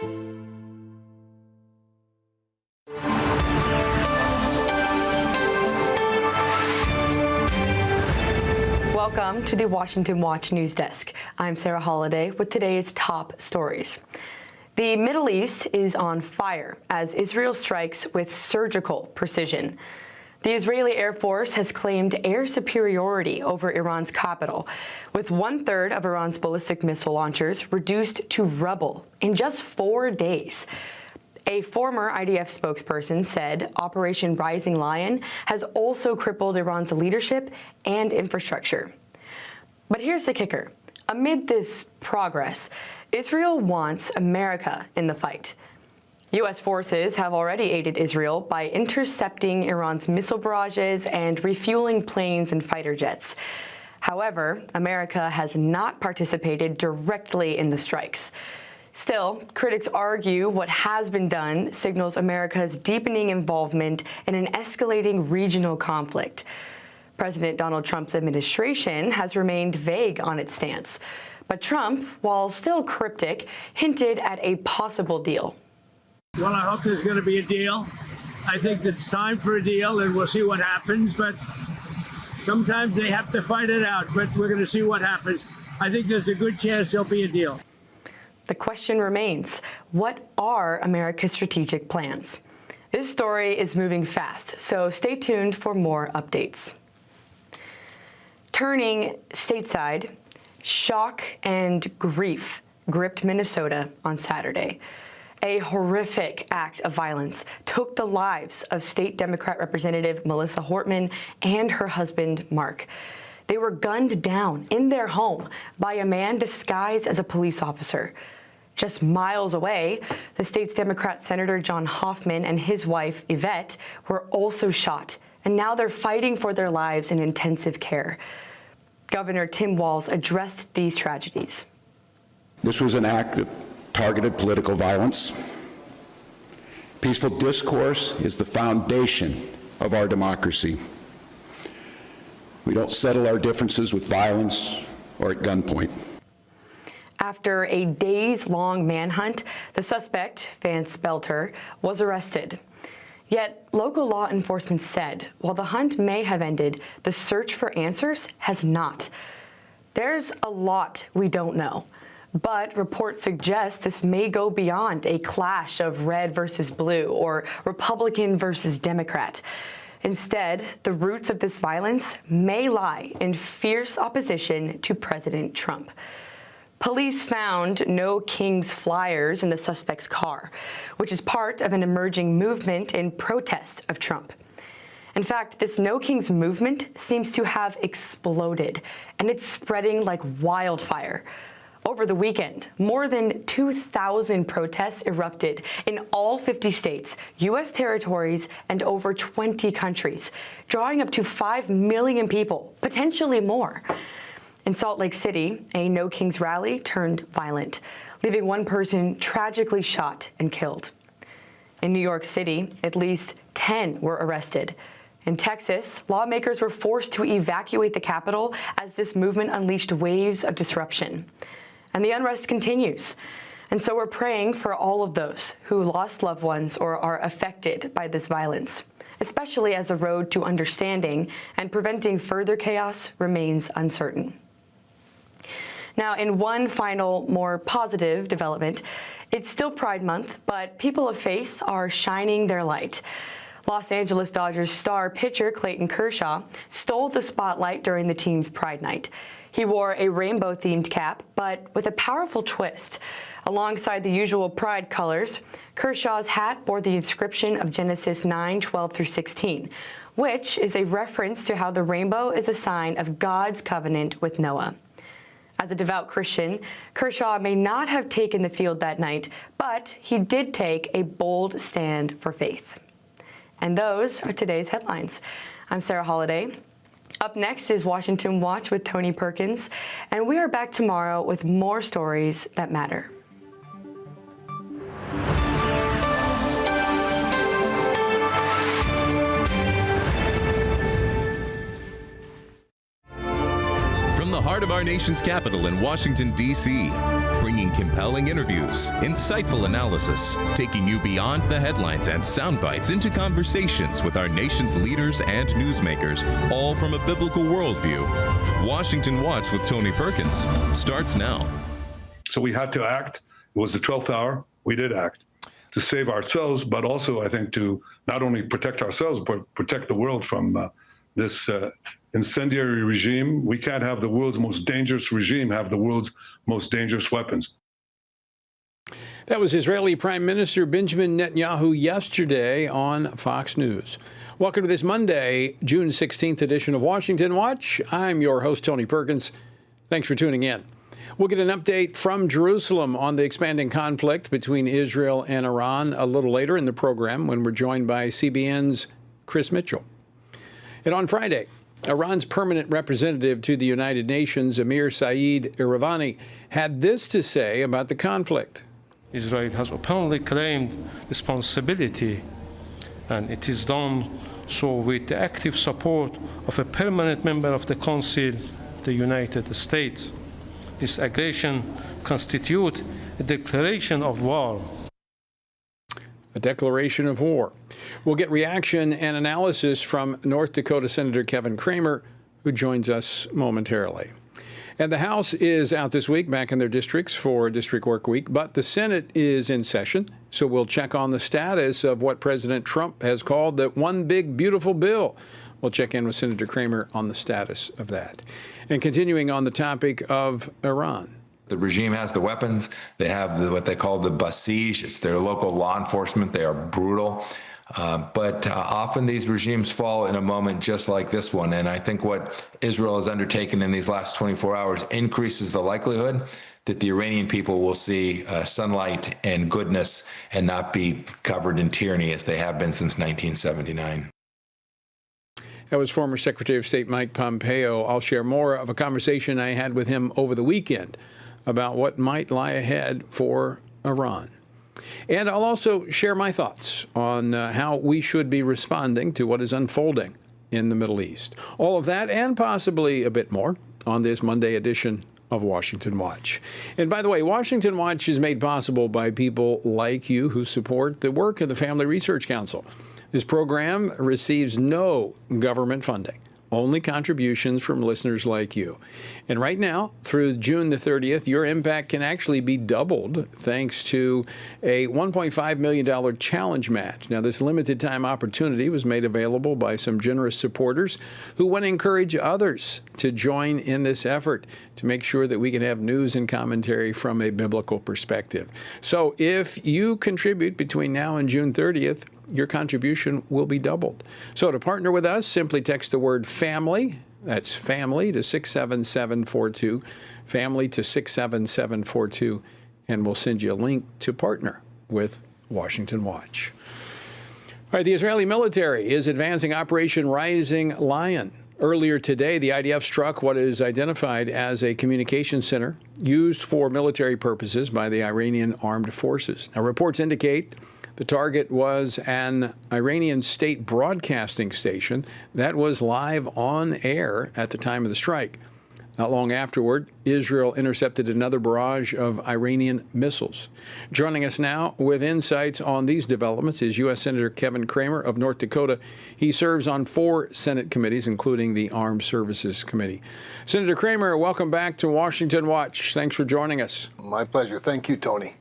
Welcome to the Washington Watch News Desk. I'm Sarah Holliday with today's top stories. The Middle East is on fire as Israel strikes with surgical precision. The Israeli Air Force has claimed air superiority over Iran's capital, with 1/3 of Iran's ballistic missile launchers reduced to rubble in just 4 days. A former IDF spokesperson said Operation Rising Lion has also crippled Iran's leadership and infrastructure. But here's the kicker. Amid this progress, Israel wants America in the fight. U.S. forces have already aided Israel by intercepting Iran's missile barrages and refueling planes and fighter jets. However, America has not participated directly in the strikes. Still, critics argue what has been done signals America's deepening involvement in an escalating regional conflict. President Donald Trump's administration has remained vague on its stance, but Trump, while still cryptic, hinted at a possible deal. Well, I hope there's going to be a deal. I think it's time for a deal, and we'll see what happens, but sometimes they have to fight it out, but we're going to see what happens. I think there's a good chance there'll be a deal. The question remains, what are America's strategic plans? This story is moving fast, so stay tuned for more updates. Turning stateside, shock and grief gripped Minnesota on Saturday. A horrific act of violence took the lives of State Democrat Representative Melissa Hortman and her husband, Mark. They were gunned down in their home by a man disguised as a police officer. Just miles away, the state's Democrat Senator John Hoffman and his wife, Yvette, were also shot, and now they're fighting for their lives in intensive care. Governor Tim Walz addressed these tragedies. This was an act of targeted political violence. Peaceful discourse is the foundation of our democracy. We don't settle our differences with violence or at gunpoint. After a days-long manhunt, the suspect, Vance Belter, was arrested. Yet, local law enforcement said while the hunt may have ended, the search for answers has not. There's a lot we don't know, but reports suggest this may go beyond a clash of red versus blue or Republican versus Democrat. Instead, the roots of this violence may lie in fierce opposition to President Trump. Police found No Kings flyers in the suspect's car, which is part of an emerging movement in protest of Trump. In fact, this No Kings movement seems to have exploded, and it's spreading like wildfire. Over the weekend, more than 2,000 protests erupted in all 50 states, U.S. territories, and over 20 countries, drawing up to 5 million people, potentially more. In Salt Lake City, a No Kings rally turned violent, leaving one person tragically shot and killed. In New York City, at least 10 were arrested. In Texas, lawmakers were forced to evacuate the capital as this movement unleashed waves of disruption. And the unrest continues. And so we're praying for all of those who lost loved ones or are affected by this violence, especially as the road to understanding and preventing further chaos remains uncertain. Now, in one final, more positive development, it's still Pride Month, but people of faith are shining their light. Los Angeles Dodgers star pitcher Clayton Kershaw stole the spotlight during the team's Pride Night. He wore a rainbow-themed cap, but with a powerful twist. Alongside the usual Pride colors, Kershaw's hat bore the inscription of Genesis 9:12-16, which is a reference to how the rainbow is a sign of God's covenant with Noah. As a devout Christian, Kershaw may not have taken the field that night, but he did take a bold stand for faith. And those are today's headlines. I'm Sarah Holliday. Up next is Washington Watch with Tony Perkins, and we are back tomorrow with more stories that matter. From the heart of our nation's capital in Washington, D.C., bringing bringing compelling interviews, insightful analysis, taking you beyond the headlines and sound bites into conversations with our nation's leaders and newsmakers, all from a biblical worldview. Washington Watch with Tony Perkins starts now. So we had to act. It was the 12th hour. We did act to save ourselves, but also, I think, to not only protect ourselves, but protect the world from this incendiary regime. We can't have the world's most dangerous regime have the world's most dangerous weapons. That was Israeli Prime Minister Benjamin Netanyahu yesterday on Fox News. Welcome to this Monday, June 16th edition of Washington Watch. I'm your host, Tony Perkins. Thanks for tuning in. We'll get an update from Jerusalem on the expanding conflict between Israel and Iran a little later in the program when we're joined by CBN's Chris Mitchell. And on Friday, Iran's permanent representative to the United Nations, Amir Saeed Iravani, had this to say about the conflict. Israel has openly claimed responsibility, and it is done so with the active support of a permanent member of the Council, the United States. This aggression constitutes a declaration of war. A declaration of war. We'll get reaction and analysis from North Dakota Senator Kevin Cramer, who joins us momentarily. And the House is out this week, back in their districts for District Work Week, but the Senate is in session, so we'll check on the status of what President Trump has called the one big beautiful bill. We'll check in with Senator Cramer on the status of that. And continuing on the topic of Iran. The regime has the weapons. They have what they call the basij. It's their local law enforcement. They are brutal. But often these regimes fall in a moment just like this one. And I think what Israel has undertaken in these last 24 hours increases the likelihood that the Iranian people will see sunlight and goodness and not be covered in tyranny as they have been since 1979. That was former Secretary of State Mike Pompeo. I'll share more of a conversation I had with him over the weekend about what might lie ahead for Iran. And I'll also share my thoughts on how we should be responding to what is unfolding in the Middle East. All of that and possibly a bit more on this Monday edition of Washington Watch. And by the way, Washington Watch is made possible by people like you who support the work of the Family Research Council. This program receives no government funding, only contributions from listeners like you. And right now, through June the 30th, your impact can actually be doubled thanks to a $1.5 million challenge match. Now, this limited time opportunity was made available by some generous supporters who want to encourage others to join in this effort to make sure that we can have news and commentary from a biblical perspective. So if you contribute between now and June 30th, your contribution will be doubled. So to partner with us, simply text the word family, that's family, to 67742, family to 67742, and we'll send you a link to partner with Washington Watch. All right, the Israeli military is advancing Operation Rising Lion. Earlier today, the IDF struck what is identified as a communication center used for military purposes by the Iranian armed forces. Now, reports indicate the target was an Iranian state broadcasting station that was live on air at the time of the strike. Not long afterward, Israel intercepted another barrage of Iranian missiles. Joining us now with insights on these developments is U.S. Senator Kevin Cramer of North Dakota. He serves on 4 Senate committees, including the Armed Services Committee. Senator Cramer, welcome back to Washington Watch. Thanks for joining us. My pleasure. Thank you, Tony.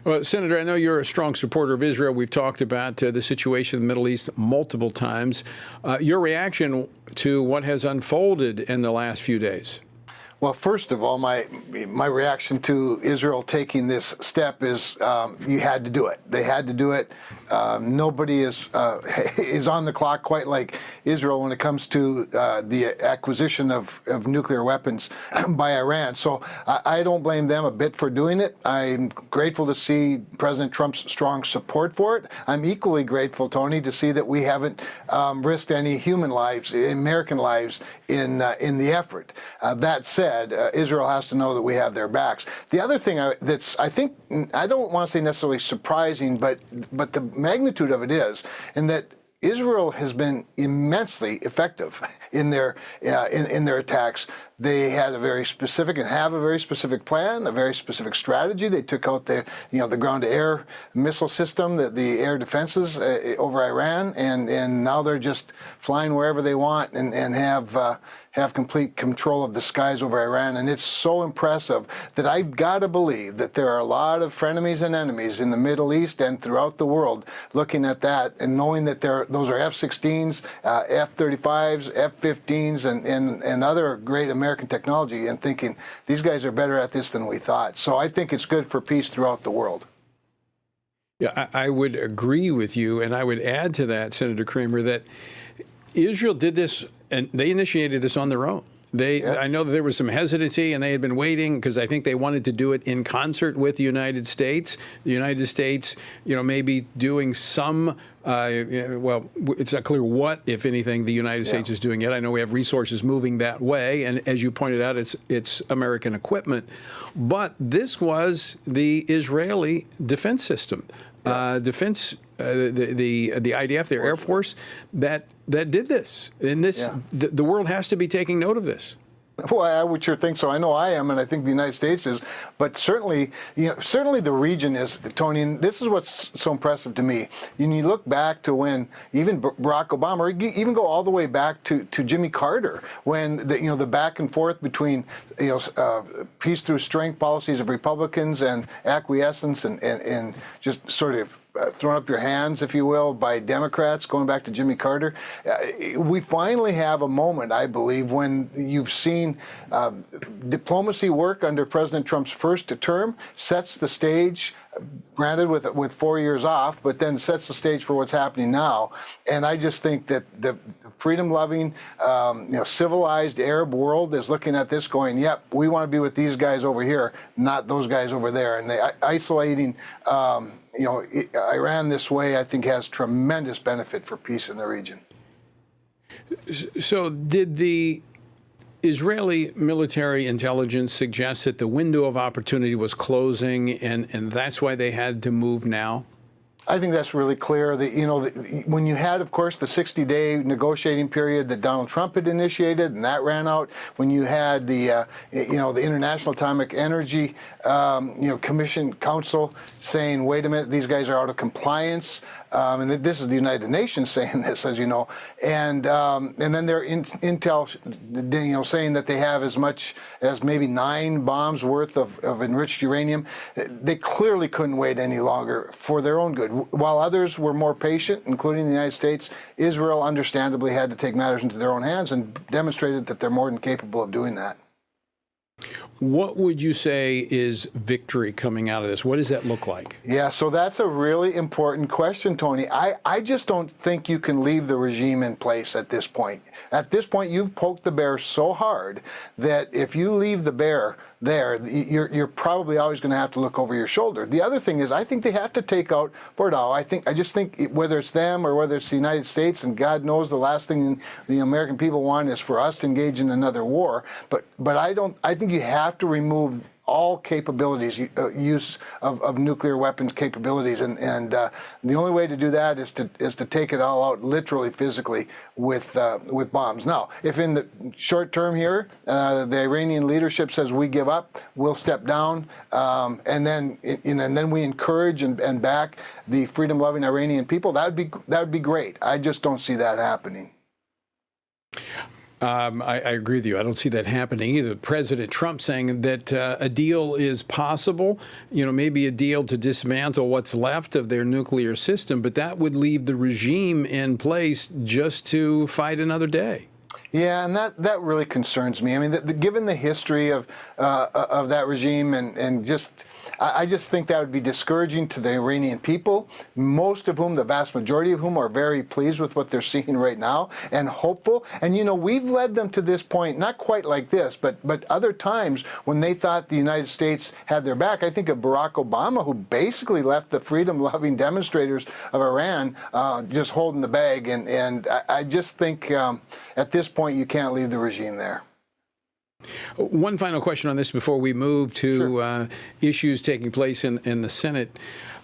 Well, Senator, I know you're a strong supporter of Israel. We've talked about the situation in the Middle East multiple times. Your reaction to what has unfolded in the last few days? Well, first of all, my reaction to Israel taking this step is you had to do it. They had to do it. Nobody is on the clock quite like Israel when it comes to the acquisition of nuclear weapons by Iran. So I don't blame them a bit for doing it. I'm grateful to see President Trump's strong support for it. I'm equally grateful, Tony, to see that we haven't risked any human lives, American lives, in the effort. That said, Israel has to know that we have their backs. The other thing that's, I think, I don't want to say necessarily surprising, but the magnitude of it is, in that Israel has been immensely effective in their attacks. They had a very specific and have a very specific plan, a very specific strategy. They took out the ground-to-air missile system, the air defenses over Iran, and now they're just flying wherever they want and have complete control of the skies over Iran. And it's so impressive that I've got to believe that there are a lot of frenemies and enemies in the Middle East and throughout the world looking at that and knowing that those are F-16s, F-35s, F-15s, and other great American technology, and thinking these guys are better at this than we thought. So I think it's good for peace throughout the world. Yeah, I would agree with you, and I would add to that, Senator Kramer, that Israel did this, and they initiated this on their own. I know that there was some hesitancy, and they had been waiting because I think they wanted to do it in concert with the United States. The United States, maybe doing some. Well, it's not clear what, if anything, the United States is doing yet. I know we have resources moving that way, and as you pointed out, it's American equipment. But this was the Israeli defense system, the IDF, their Air Force, that did this. And the world has to be taking note of this. Well, I would sure think so. I know I am, and I think the United States is. But certainly the region is, Tony. And this is what's so impressive to me. You look back to when even Barack Obama, or even go all the way back to Jimmy Carter, when the back and forth between peace through strength policies of Republicans and acquiescence and just sort of thrown up your hands, if you will, by Democrats, going back to Jimmy Carter. We finally have a moment, I believe, when you've seen diplomacy work under President Trump's first term, sets the stage, granted with 4 years off, but then sets the stage for what's happening now. And I just think that the freedom-loving, civilized Arab world is looking at this going, yep, we want to be with these guys over here, not those guys over there. And isolating Iran this way, I think, has tremendous benefit for peace in the region. So did the Israeli military intelligence suggest that the window of opportunity was closing, and that's why they had to move now? I think that's really clear. When you had, of course, the 60-day negotiating period that Donald Trump had initiated, and that ran out. When you had the International Atomic Energy Commission Council saying, "Wait a minute, these guys are out of compliance," and this is the United Nations saying this, as you know, and then their intel, saying that they have as much as maybe 9 bombs worth of enriched uranium. They clearly couldn't wait any longer for their own good. While others were more patient, including the United States, Israel understandably had to take matters into their own hands and demonstrated that they're more than capable of doing that. What would you say is victory coming out of this? What does that look like? Yeah, so that's a really important question, Tony. I just don't think you can leave the regime in place at this point. At this point, you've poked the bear so hard that if you leave the bear there, you're probably always going to have to look over your shoulder. The other thing is, I think they have to take out Bordeaux. I just think whether it's them or whether it's the United States, and God knows the last thing the American people want is for us to engage in another war. But I think you have to remove all capabilities, use of nuclear weapons capabilities, and the only way to do that is to take it all out, literally, physically, with bombs. Now, if in the short term here, the Iranian leadership says we give up, we'll step down, and then we encourage and back the freedom-loving Iranian people, that would be great. I just don't see that happening. I agree with you. I don't see that happening either. President Trump saying that a deal is possible, maybe a deal to dismantle what's left of their nuclear system, but that would leave the regime in place just to fight another day. Yeah, and that really concerns me. I mean, given the history of that regime and just, I just think that would be discouraging to the Iranian people, most of whom, the vast majority of whom, are very pleased with what they're seeing right now and hopeful. And, we've led them to this point, not quite like this, but other times when they thought the United States had their back. I think of Barack Obama, who basically left the freedom-loving demonstrators of Iran just holding the bag. And I just think at this point you can't leave the regime there. One final question on this before we move to issues taking place in the Senate.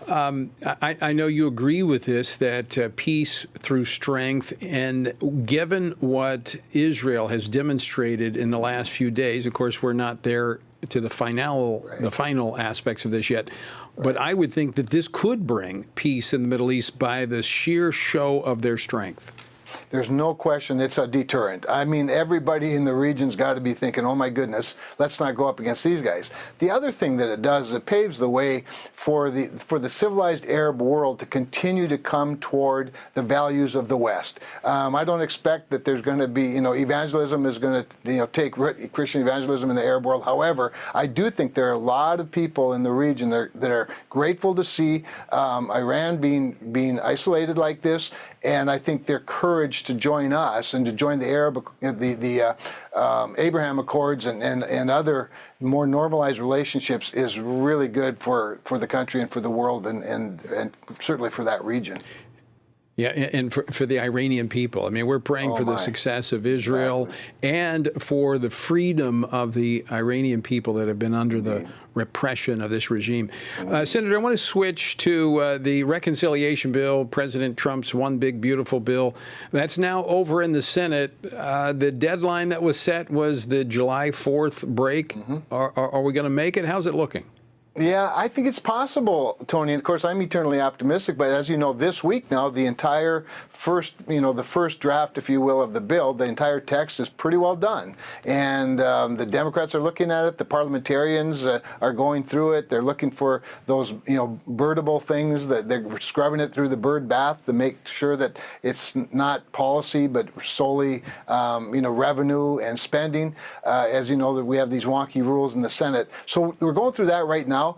I know you agree with this, that peace through strength, and given what Israel has demonstrated in the last few days, of course, we're not there to the final aspects of this yet, but I would think that this could bring peace in the Middle East by the sheer show of their strength. There's no question it's a deterrent. I mean, everybody in the region's got to be thinking, oh my goodness, let's not go up against these guys. The other thing that it does is it paves the way for the civilized Arab world to continue to come toward the values of the West. I don't expect that there's going to be, evangelism is going to, take Christian evangelism in the Arab world. However, I do think there are a lot of people in the region that are grateful to see Iran being isolated like this, and I think they're encouraged to join us and to join the Abraham Accords and other more normalized relationships is really good for the country and for the world and certainly for that region. Yeah, and for the Iranian people. I mean, we're praying for the success of Israel and for the freedom of the Iranian people that have been under the repression of this regime. Senator, I want to switch to the reconciliation bill, President Trump's one big, beautiful bill. That's now over in the Senate. The deadline that was set was the July 4th break. Are we going to make it? How's it looking? Yeah, I think it's possible, Tony. And of course, I'm eternally optimistic. But as you know, this week now, the entire the first draft, if you will, of the bill, the entire text is pretty well done. And the Democrats are looking at it. The parliamentarians are going through it. They're looking for those, birdable things that they're scrubbing it through the bird bath to make sure that it's not policy, but solely, revenue and spending. As you know, that we have these wonky rules in the Senate. So we're going through that right now.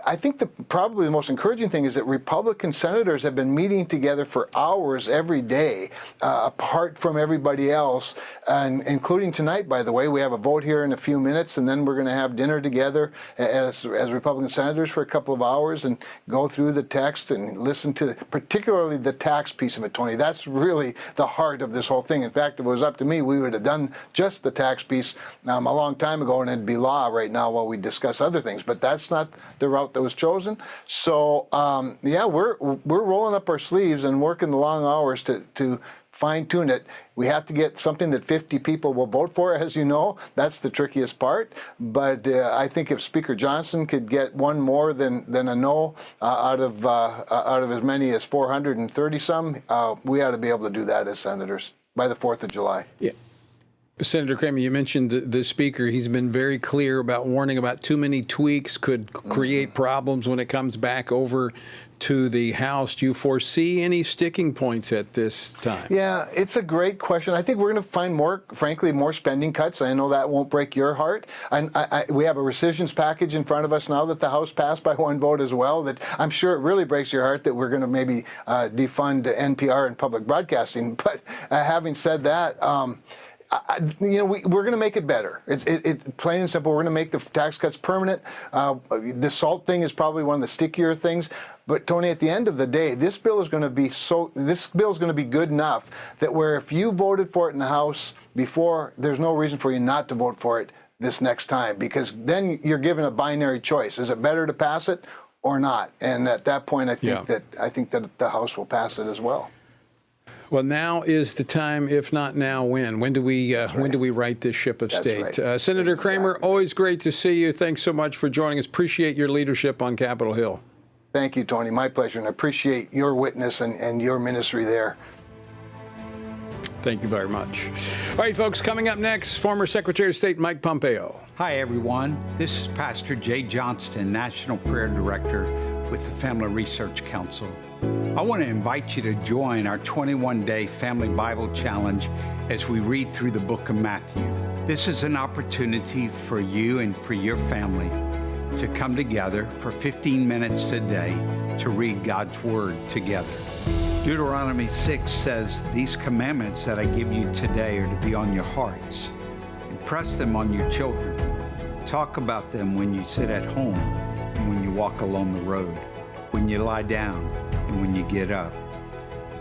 I think probably the most encouraging thing is that Republican senators have been meeting together for hours every day, apart from everybody else, and including tonight, by the way. We have a vote here in a few minutes, and then we're going to have dinner together as Republican senators for a couple of hours and go through the text and listen to particularly the tax piece of it, Tony. That's really the heart of this whole thing. In fact, if it was up to me, we would have done just the tax piece a long time ago, and it'd be law right now while we discuss other things. But that's not the route that was chosen. So we're rolling up our sleeves and working the long hours to fine-tune it. We have to get something that 50 people will vote for, as you know. That's the trickiest part. But I think if Speaker Johnson could get one more than a no out of as many as 430 some, we ought to be able to do that as senators by the 4th of July. Yeah. Senator Kramer, you mentioned the Speaker. He's been very clear about warning about too many tweaks could create problems when it comes back over to the House. Do you foresee any sticking points at this time? Yeah, it's a great question. I think we're going to find more spending cuts. I know that won't break your heart. We have a rescissions package in front of us now that the House passed by one vote as well, that I'm sure it really breaks your heart that we're going to maybe defund NPR and public broadcasting. But having said that, we're going to make it better. It's plain and simple. We're going to make the tax cuts permanent. The SALT thing is probably one of the stickier things. But Tony, at the end of the day, this bill is going to be good enough that where if you voted for it in the House before, there's no reason for you not to vote for it this next time, because then you're given a binary choice. Is it better to pass it or not? And at that point, I think that the House will pass it as well. Well, now is the time. If not now, when? When do we right this ship of state? Right. Senator Kramer, always great to see you. Thanks so much for joining us. Appreciate your leadership on Capitol Hill. Thank you, Tony. My pleasure, and I appreciate your witness and your ministry there. Thank you very much. All right, folks, coming up next, former Secretary of State Mike Pompeo. Hi, everyone. This is Pastor Jay Johnston, National Prayer Director with the Family Research Council. I want to invite you to join our 21-day Family Bible Challenge as we read through the book of Matthew. This is an opportunity for you and for your family to come together for 15 minutes a day to read God's Word together. Deuteronomy 6 says, "These commandments that I give you today are to be on your hearts. Impress them on your children. Talk about them when you sit at home and when you walk along the road, when you lie down and when you get up.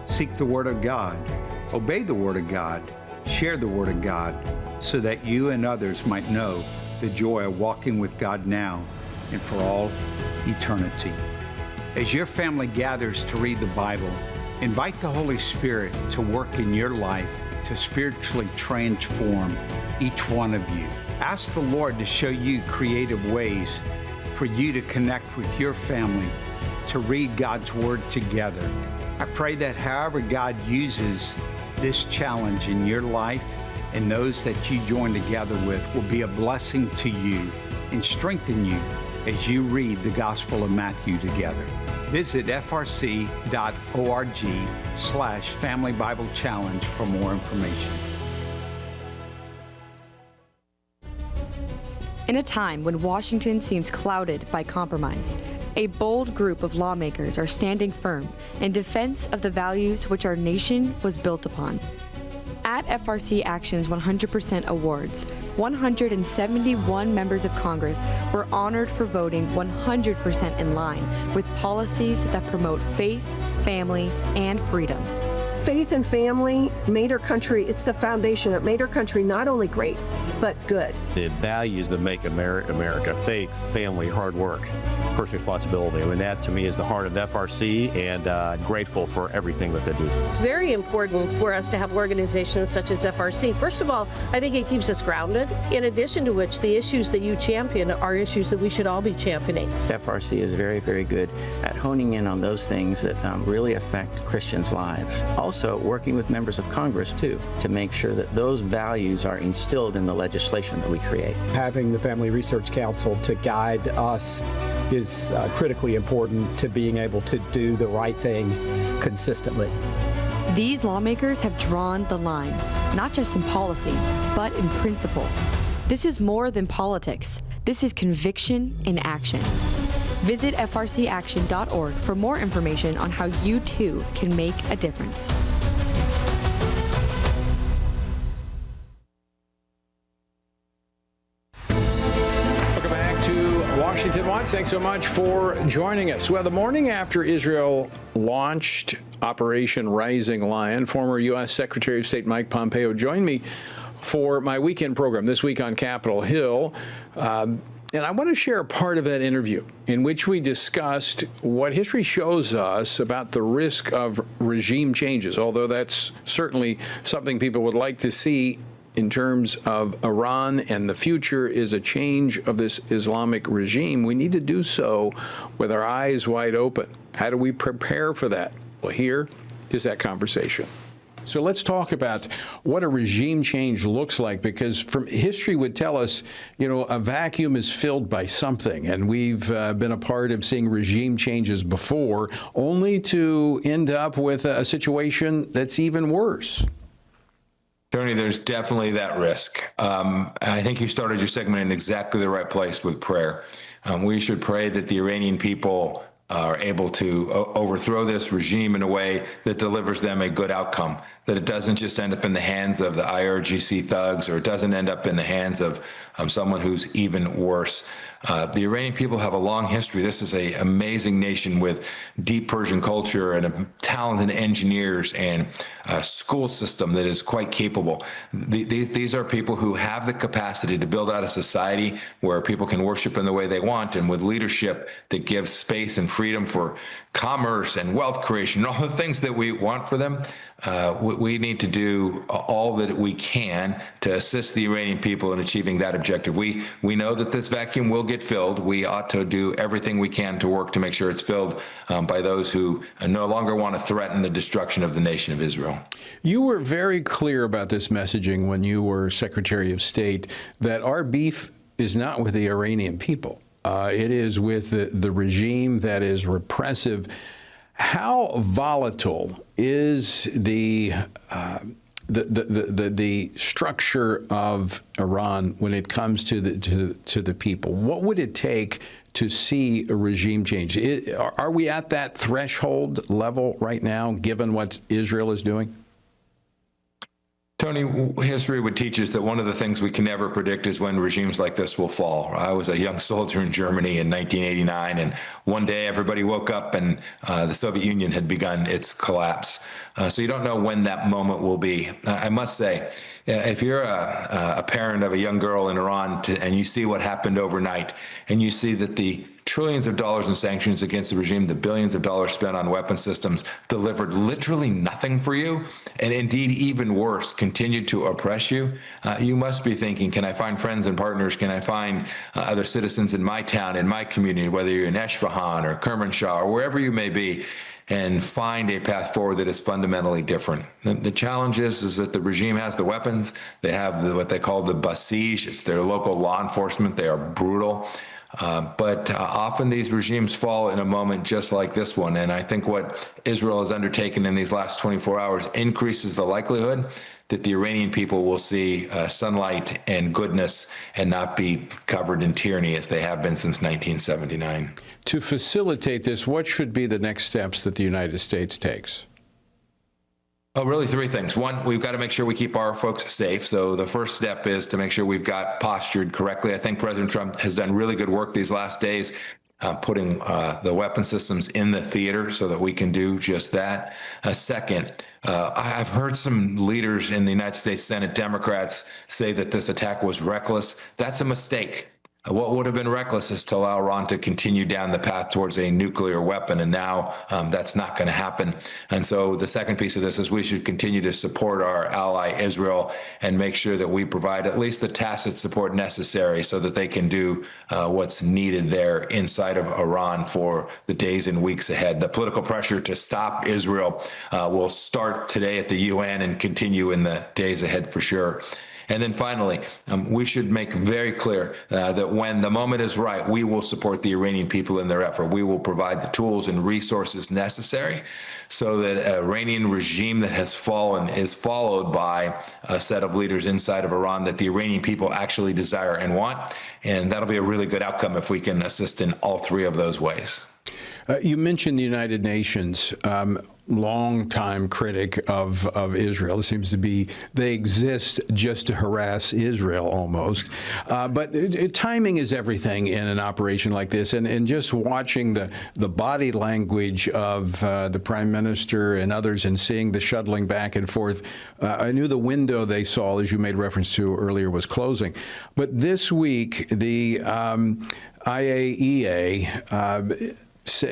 Seek the Word of God. Obey the Word of God. Share the Word of God so that you and others might know the joy of walking with God now and for all eternity. As your family gathers to read the Bible, invite the Holy Spirit to work in your life to spiritually transform each one of you. Ask the Lord to show you creative ways for you to connect with your family to read God's Word together. I pray that however God uses this challenge in your life and those that you join together with will be a blessing to you and strengthen you as you read the Gospel of Matthew together. Visit frc.org/Family Bible Challenge for more information. In a time when Washington seems clouded by compromise, a bold group of lawmakers are standing firm in defense of the values which our nation was built upon. At FRC Action's 100% Awards, 171 members of Congress were honored for voting 100% in line with policies that promote faith, family, and freedom. Faith and family made our country, it's the foundation that made our country not only great, but good. The values that make America, faith, family, hard work, personal responsibility. I mean, that to me is the heart of FRC, and grateful for everything that they do. It's very important for us to have organizations such as FRC. First of all, I think it keeps us grounded, in addition to which the issues that you champion are issues that we should all be championing. FRC is very, very good at honing in on those things that really affect Christians' lives. Also working with members of Congress, too, to make sure that those values are instilled in the legislation that we create. Having the Family Research Council to guide us is critically important to being able to do the right thing consistently. These lawmakers have drawn the line, not just in policy, but in principle. This is more than politics. This is conviction in action. Visit frcaction.org for more information on how you too can make a difference. Welcome back to Washington Watch. Thanks so much for joining us. Well, the morning after Israel launched Operation Rising Lion, former U.S. Secretary of State Mike Pompeo joined me for my weekend program this week on Capitol Hill. And I want to share a part of that interview in which we discussed what history shows us about the risk of regime changes, although that's certainly something people would like to see in terms of Iran and the future is a change of this Islamic regime. We need to do so with our eyes wide open. How do we prepare for that? Well, here is that conversation. So let's talk about what a regime change looks like, because from history would tell us, a vacuum is filled by something. And we've been a part of seeing regime changes before, only to end up with a situation that's even worse. Tony, there's definitely that risk. I think you started your segment in exactly the right place with prayer. We should pray that the Iranian people are able to overthrow this regime in a way that delivers them a good outcome, that it doesn't just end up in the hands of the IRGC thugs, or it doesn't end up in the hands of someone who's even worse. The Iranian people have a long history. This is an amazing nation with deep Persian culture and talented engineers and a school system that is quite capable. These are people who have the capacity to build out a society where people can worship in the way they want, and with leadership that gives space and freedom for commerce and wealth creation, and all the things that we want for them. We need to do all that we can to assist the Iranian people in achieving that objective. We know that this vacuum will get filled. We ought to do everything we can to work to make sure it's filled by those who no longer want to threaten the destruction of the nation of Israel. You were very clear about this messaging when you were Secretary of State, that our beef is not with the Iranian people. It is with the regime that is repressive. How volatile is the structure of Iran when it comes to the people? What would it take to see a regime change? Are we at that threshold level right now, given what Israel is doing? Tony, history would teach us that one of the things we can never predict is when regimes like this will fall. I was a young soldier in Germany in 1989, and one day everybody woke up and the Soviet Union had begun its collapse. So you don't know when that moment will be. I must say, if you're a parent of a young girl in Iran and you see what happened overnight, and you see that the trillions of dollars in sanctions against the regime, the billions of dollars spent on weapon systems delivered literally nothing for you, and indeed even worse, continued to oppress you, you must be thinking, can I find friends and partners? Can I find other citizens in my town, in my community, whether you're in Esfahan or Kermanshah or wherever you may be, and find a path forward that is fundamentally different. The challenge is that the regime has the weapons. They have what they call the Basij. It's their local law enforcement. They are brutal. But often these regimes fall in a moment just like this one. And I think what Israel has undertaken in these last 24 hours increases the likelihood that the Iranian people will see sunlight and goodness and not be covered in tyranny as they have been since 1979. To facilitate this, what should be the next steps that the United States takes? Oh, really three things. One, we've got to make sure we keep our folks safe. So the first step is to make sure we've got postured correctly. I think President Trump has done really good work these last days, putting the weapon systems in the theater so that we can do just that. Second, I've heard some leaders in the United States Senate, Democrats, say that this attack was reckless. That's a mistake. What would have been reckless is to allow Iran to continue down the path towards a nuclear weapon, and now that's not going to happen. And so the second piece of this is we should continue to support our ally Israel and make sure that we provide at least the tacit support necessary so that they can do what's needed there inside of Iran for the days and weeks ahead. The political pressure to stop Israel will start today at the UN and continue in the days ahead for sure. And then finally, we should make very clear that when the moment is right, we will support the Iranian people in their effort. We will provide the tools and resources necessary so that an Iranian regime that has fallen is followed by a set of leaders inside of Iran that the Iranian people actually desire and want. And that'll be a really good outcome if we can assist in all three of those ways. You mentioned the United Nations, longtime critic of Israel. It seems to be they exist just to harass Israel almost. But timing is everything in an operation like this. And just watching the body language of the Prime Minister and others and seeing the shuttling back and forth, I knew the window they saw, as you made reference to earlier, was closing. But this week, the IAEA,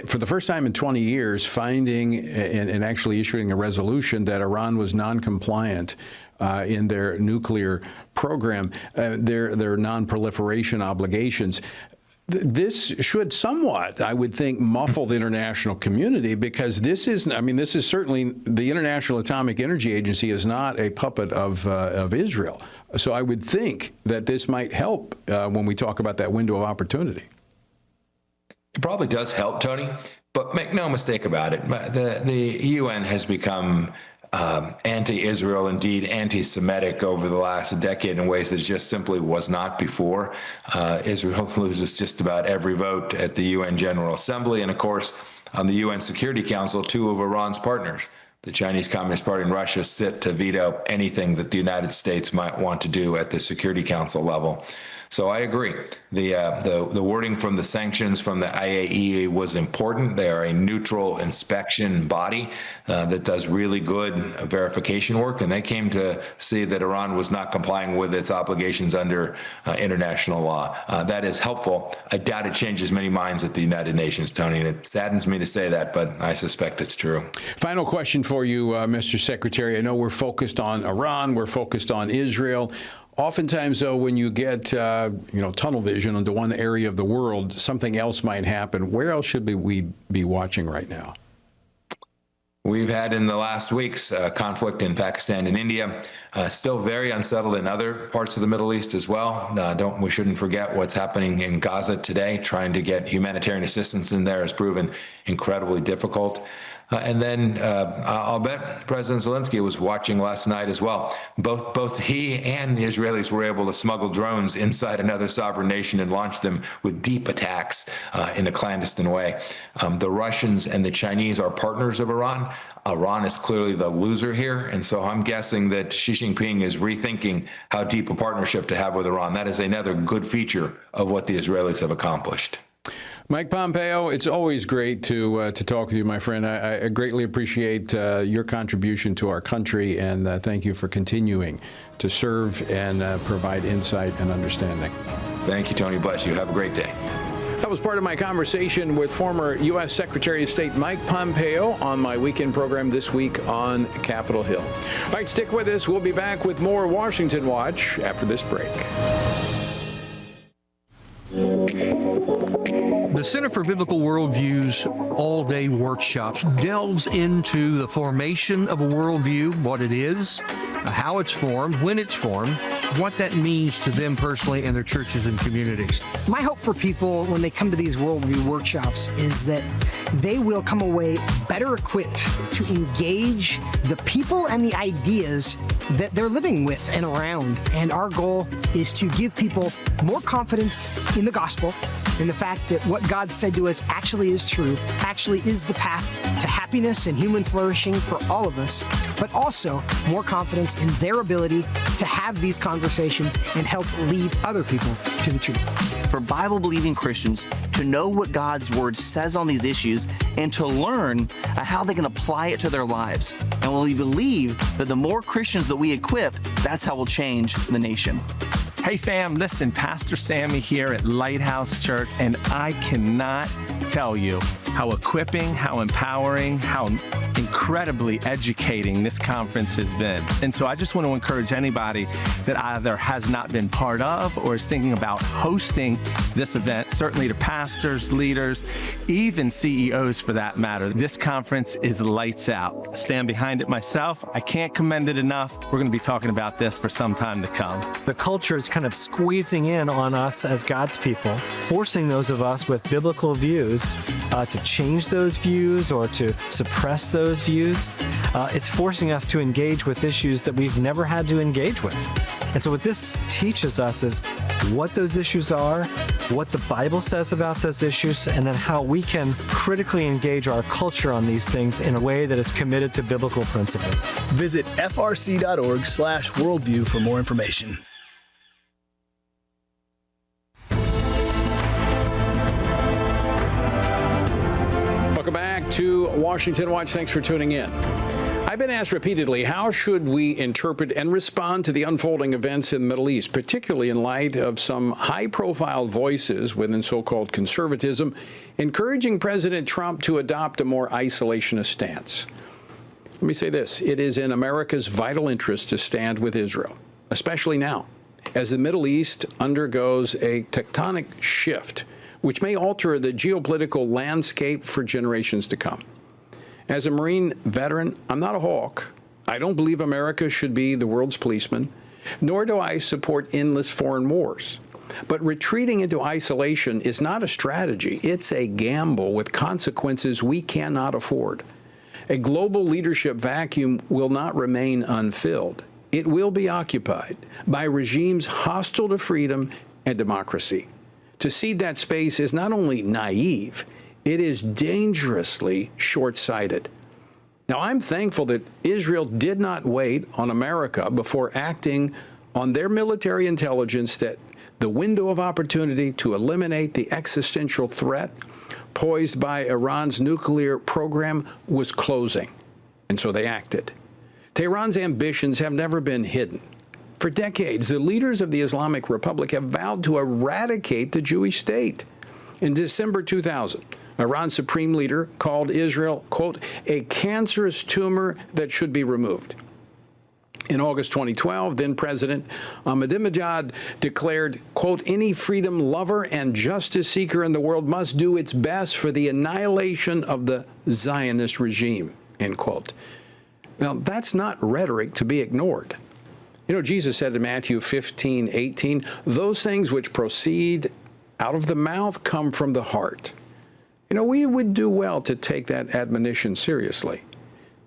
for the first time in 20 years, finding and actually issuing a resolution that Iran was non-compliant in their nuclear program, their non-proliferation obligations. This should somewhat, I would think, muffle the international community, because this is certainly, the International Atomic Energy Agency is not a puppet of Israel. So I would think that this might help when we talk about that window of opportunity. It probably does help, Tony, but make no mistake about it. The UN has become anti-Israel, indeed anti-Semitic over the last decade in ways that just simply was not before. Israel loses just about every vote at the UN General Assembly. And of course, on the UN Security Council, two of Iran's partners, the Chinese Communist Party and Russia, sit to veto anything that the United States might want to do at the Security Council level. So I agree. The wording from the sanctions from the IAEA was important. They are a neutral inspection body that does really good verification work, and they came to see that Iran was not complying with its obligations under international law. That is helpful. I doubt it changes many minds at the United Nations, Tony, and it saddens me to say that, but I suspect it's true. Final question for you, Mr. Secretary. I know we're focused on Iran, we're focused on Israel. Oftentimes, though, when you get tunnel vision into one area of the world, something else might happen. Where else should we be watching right now? We've had in the last weeks conflict in Pakistan and India, still very unsettled in other parts of the Middle East as well. We shouldn't forget what's happening in Gaza today. Trying to get humanitarian assistance in there has proven incredibly difficult. And then I'll bet President Zelensky was watching last night as well. Both he and the Israelis were able to smuggle drones inside another sovereign nation and launch them with deep attacks in a clandestine way. The Russians and the Chinese are partners of Iran. Iran is clearly the loser here. And so I'm guessing that Xi Jinping is rethinking how deep a partnership to have with Iran. That is another good feature of what the Israelis have accomplished. Mike Pompeo, it's always great to talk with you, my friend. I greatly appreciate your contribution to our country, and thank you for continuing to serve and provide insight and understanding. Thank you, Tony. Bless you. Have a great day. That was part of my conversation with former U.S. Secretary of State Mike Pompeo on my weekend program this week on Capitol Hill. All right, stick with us. We'll be back with more Washington Watch after this break. The Center for Biblical Worldview's all-day workshops delves into the formation of a worldview, what it is, how it's formed, when it's formed, what that means to them personally and their churches and communities. My hope for people when they come to these worldview workshops is that they will come away better equipped to engage the people and the ideas that they're living with and around. And our goal is to give people more confidence in the gospel, in the fact that what God said to us actually is true, actually is the path to happiness and human flourishing for all of us, but also more confidence in their ability to have these conversations and help lead other people to the truth. For Bible-believing Christians to know what God's Word says on these issues and to learn how they can apply it to their lives. And we believe that the more Christians that we equip, that's how we'll change the nation. Hey fam, listen, Pastor Sammy here at Lighthouse Church, and I cannot tell you how equipping, how empowering, how incredibly educating this conference has been. And so I just want to encourage anybody that either has not been part of or is thinking about hosting this event, certainly to pastors, leaders, even CEOs for that matter. This conference is lights out. I stand behind it myself. I can't commend it enough. We're going to be talking about this for some time to come. The culture is kind of squeezing in on us as God's people, forcing those of us with biblical views to change those views or to suppress those views. It's forcing us to engage with issues that we've never had to engage with. And so what this teaches us is what those issues are, what the Bible says about those issues, and then how we can critically engage our culture on these things in a way that is committed to biblical principle. Visit frc.org/worldview for more information. Welcome back to Washington Watch. Thanks for tuning in. I've been asked repeatedly, how should we interpret and respond to the unfolding events in the Middle East, particularly in light of some high-profile voices within so-called conservatism encouraging President Trump to adopt a more isolationist stance? Let me say this. It is in America's vital interest to stand with Israel, especially now, as the Middle East undergoes a tectonic shift, which may alter the geopolitical landscape for generations to come. As a Marine veteran, I'm not a hawk. I don't believe America should be the world's policeman, nor do I support endless foreign wars. But retreating into isolation is not a strategy. It's a gamble with consequences we cannot afford. A global leadership vacuum will not remain unfilled. It will be occupied by regimes hostile to freedom and democracy. To cede that space is not only naive, it is dangerously short-sighted. Now, I'm thankful that Israel did not wait on America before acting on their military intelligence that the window of opportunity to eliminate the existential threat posed by Iran's nuclear program was closing, and so they acted. Tehran's ambitions have never been hidden. For decades, the leaders of the Islamic Republic have vowed to eradicate the Jewish state. In December 2000, Iran's supreme leader called Israel, quote, a cancerous tumor that should be removed. In August 2012, then President Ahmadinejad declared, quote, any freedom lover and justice seeker in the world must do its best for the annihilation of the Zionist regime, end quote. Now, that's not rhetoric to be ignored. You know, Jesus said in Matthew 15:18, those things which proceed out of the mouth come from the heart. We would do well to take that admonition seriously.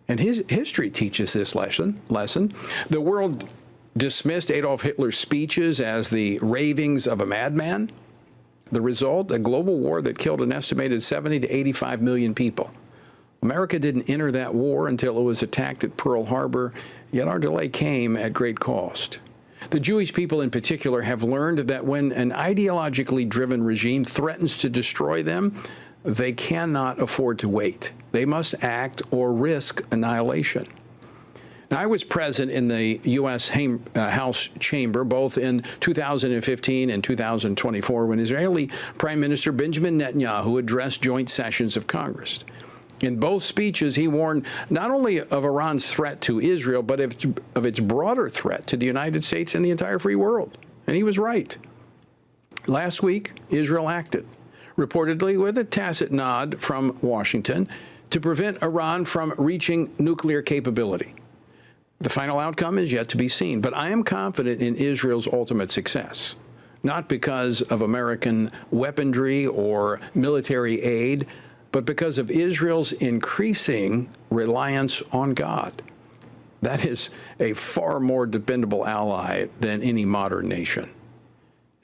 And his history teaches this lesson. The world dismissed Adolf Hitler's speeches as the ravings of a madman. The result, a global war that killed an estimated 70 to 85 million people. America didn't enter that war until it was attacked at Pearl Harbor, yet our delay came at great cost. The Jewish people in particular have learned that when an ideologically driven regime threatens to destroy them, they cannot afford to wait. They must act or risk annihilation. Now, I was present in the U.S. House chamber both in 2015 and 2024 when Israeli Prime Minister Benjamin Netanyahu addressed joint sessions of Congress. In both speeches, he warned not only of Iran's threat to Israel, but of its broader threat to the United States and the entire free world. And he was right. Last week, Israel acted, reportedly with a tacit nod from Washington, to prevent Iran from reaching nuclear capability. The final outcome is yet to be seen, but I am confident in Israel's ultimate success, not because of American weaponry or military aid, but because of Israel's increasing reliance on God. That is a far more dependable ally than any modern nation.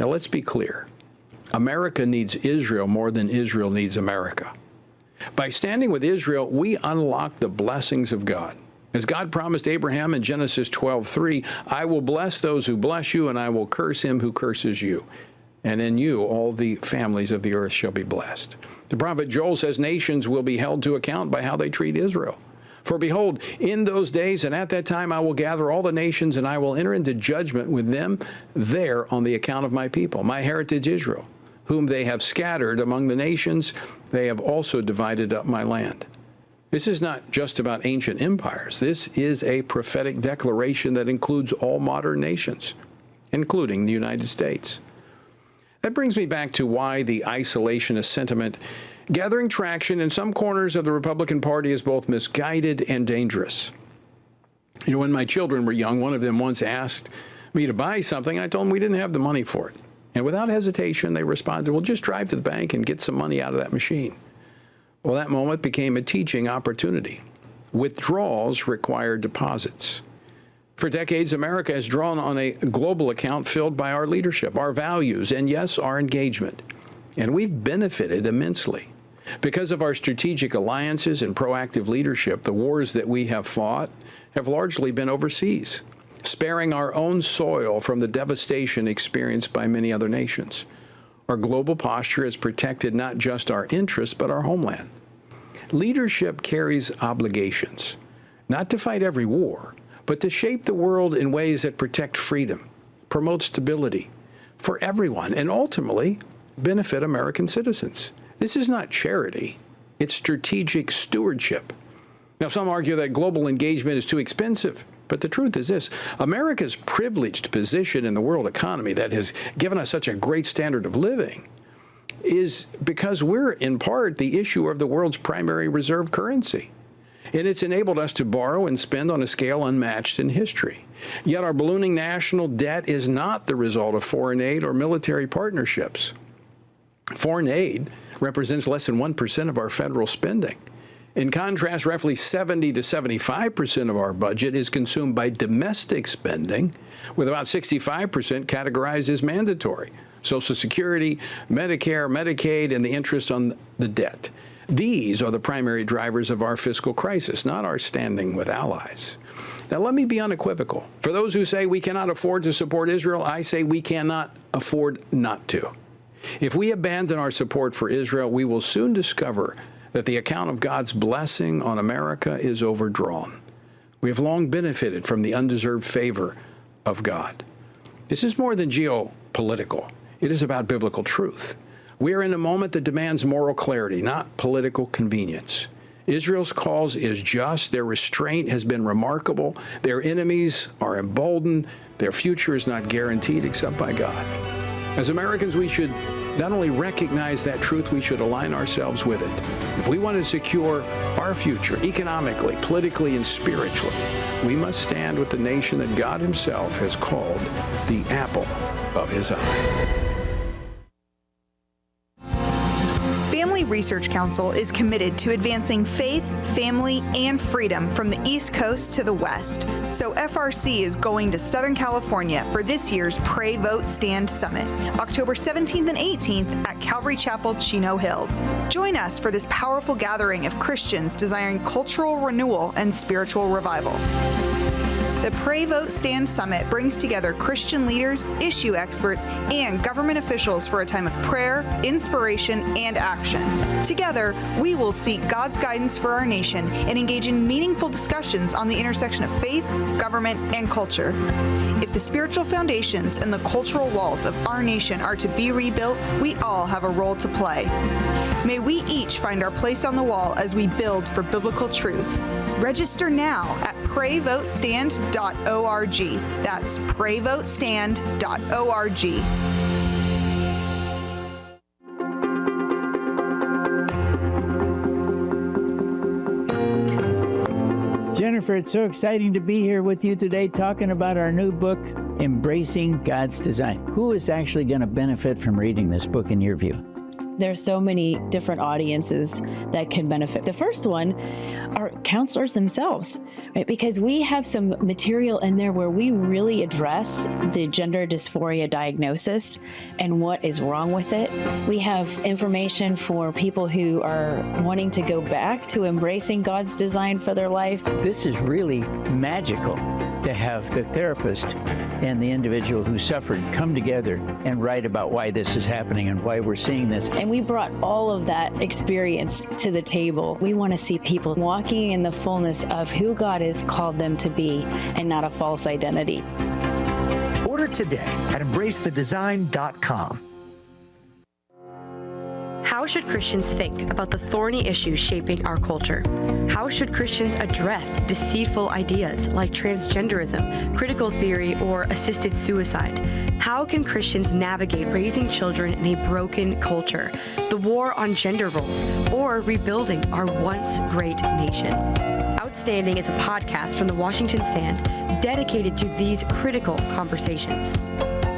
Now, let's be clear. America needs Israel more than Israel needs America. By standing with Israel, we unlock the blessings of God. As God promised Abraham in Genesis 12:3, I will bless those who bless you, and I will curse him who curses you. And in you all the families of the earth shall be blessed. The prophet Joel says nations will be held to account by how they treat Israel. For behold, in those days and at that time I will gather all the nations, and I will enter into judgment with them there on the account of my people, my heritage Israel, whom they have scattered among the nations. They have also divided up my land. This is not just about ancient empires. This is a prophetic declaration that includes all modern nations, including the United States. That brings me back to why the isolationist sentiment gathering traction in some corners of the Republican Party is both misguided and dangerous. When my children were young, one of them once asked me to buy something, and I told them we didn't have the money for it. And without hesitation, they responded, well, just drive to the bank and get some money out of that machine. Well, that moment became a teaching opportunity. Withdrawals require deposits. For decades, America has drawn on a global account filled by our leadership, our values, and yes, our engagement. And we've benefited immensely. Because of our strategic alliances and proactive leadership, the wars that we have fought have largely been overseas, sparing our own soil from the devastation experienced by many other nations. Our global posture has protected not just our interests, but our homeland. Leadership carries obligations, not to fight every war, but to shape the world in ways that protect freedom, promote stability for everyone, and ultimately benefit American citizens. This is not charity, it's strategic stewardship. Now, some argue that global engagement is too expensive, but the truth is this: America's privileged position in the world economy that has given us such a great standard of living is because we're, in part, the issuer of the world's primary reserve currency. And it's enabled us to borrow and spend on a scale unmatched in history. Yet our ballooning national debt is not the result of foreign aid or military partnerships. Foreign aid represents less than 1% of our federal spending. In contrast, roughly 70 to 75% of our budget is consumed by domestic spending, with about 65% categorized as mandatory: Social Security, Medicare, Medicaid, and the interest on the debt. These are the primary drivers of our fiscal crisis, not our standing with allies. Now, let me be unequivocal. For those who say we cannot afford to support Israel, I say we cannot afford not to. If we abandon our support for Israel, we will soon discover that the account of God's blessing on America is overdrawn. We have long benefited from the undeserved favor of God. This is more than geopolitical. It is about biblical truth. We are in a moment that demands moral clarity, not political convenience. Israel's cause is just. Their restraint has been remarkable. Their enemies are emboldened. Their future is not guaranteed except by God. As Americans, we should not only recognize that truth, we should align ourselves with it. If we want to secure our future economically, politically, and spiritually, we must stand with the nation that God Himself has called the apple of His eye. Research Council is committed to advancing faith, family, and freedom from the East Coast to the West. So FRC is going to Southern California for this year's Pray, Vote, Stand Summit, October 17th and 18th at Calvary Chapel, Chino Hills. Join us for this powerful gathering of Christians desiring cultural renewal and spiritual revival. The Pray, Vote, Stand Summit brings together Christian leaders, issue experts, and government officials for a time of prayer, inspiration, and action. Together, we will seek God's guidance for our nation and engage in meaningful discussions on the intersection of faith, government, and culture. If the spiritual foundations and the cultural walls of our nation are to be rebuilt, we all have a role to play. May we each find our place on the wall as we build for biblical truth. Register now at prayvotestand.org. That's prayvotestand.org. Jennifer, it's so exciting to be here with you today talking about our new book, Embracing God's Design. Who is actually going to benefit from reading this book in your view? There's so many different audiences that can benefit. The first one are counselors themselves, right? Because we have some material in there where we really address the gender dysphoria diagnosis and what is wrong with it. We have information for people who are wanting to go back to embracing God's design for their life. This is really magical to have the therapist and the individual who suffered come together and write about why this is happening and why we're seeing this. And we brought all of that experience to the table. We want to see people walking in the fullness of who God has called them to be and not a false identity. Order today at embracethedesign.com. How should Christians think about the thorny issues shaping our culture? How should Christians address deceitful ideas like transgenderism, critical theory, or assisted suicide? How can Christians navigate raising children in a broken culture, the war on gender roles, or rebuilding our once great nation? Outstanding is a podcast from the Washington Stand dedicated to these critical conversations.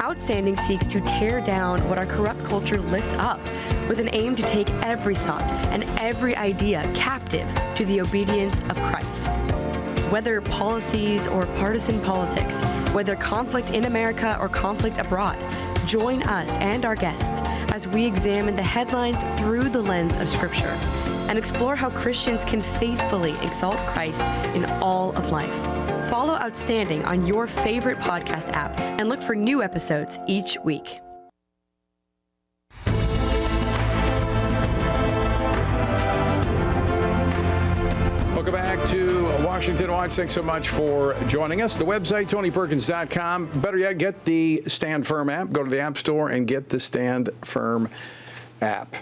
Outstanding seeks to tear down what our corrupt culture lifts up with an aim to take every thought and every idea captive to the obedience of Christ. Whether policies or partisan politics, whether conflict in America or conflict abroad, join us and our guests as we examine the headlines through the lens of Scripture and explore how Christians can faithfully exalt Christ in all of life. Follow Outstanding on your favorite podcast app and look for new episodes each week. Welcome back to Washington Watch. Thanks so much for joining us. The website, TonyPerkins.com. Better yet, get the Stand Firm app. Go to the App Store and get the Stand Firm app.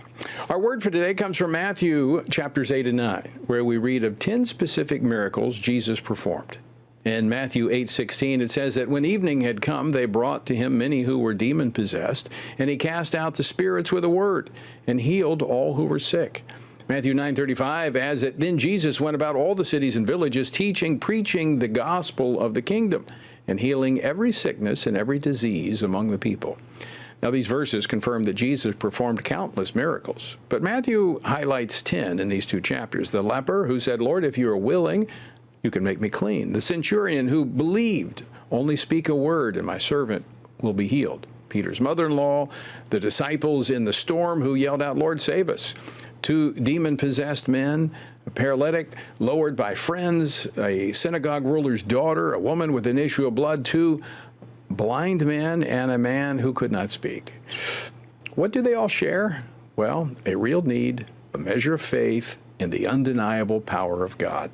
Our word for today comes from Matthew chapters 8 and 9, where we read of 10 specific miracles Jesus performed. In Matthew 8:16, it says that when evening had come, they brought to him many who were demon-possessed, and he cast out the spirits with a word and healed all who were sick. Matthew 9:35 adds that then Jesus went about all the cities and villages, teaching, preaching the gospel of the kingdom, and healing every sickness and every disease among the people. Now, these verses confirm that Jesus performed countless miracles, but Matthew highlights 10 in these two chapters. The leper who said, "Lord, if you are willing, you can make me clean." The centurion who believed, "Only speak a word and my servant will be healed." Peter's mother-in-law, the disciples in the storm who yelled out, "Lord, save us." 2 demon-possessed men, a paralytic lowered by friends, a synagogue ruler's daughter, a woman with an issue of blood, 2 blind men, and a man who could not speak. What do they all share? Well, a real need, a measure of faith, and the undeniable power of God.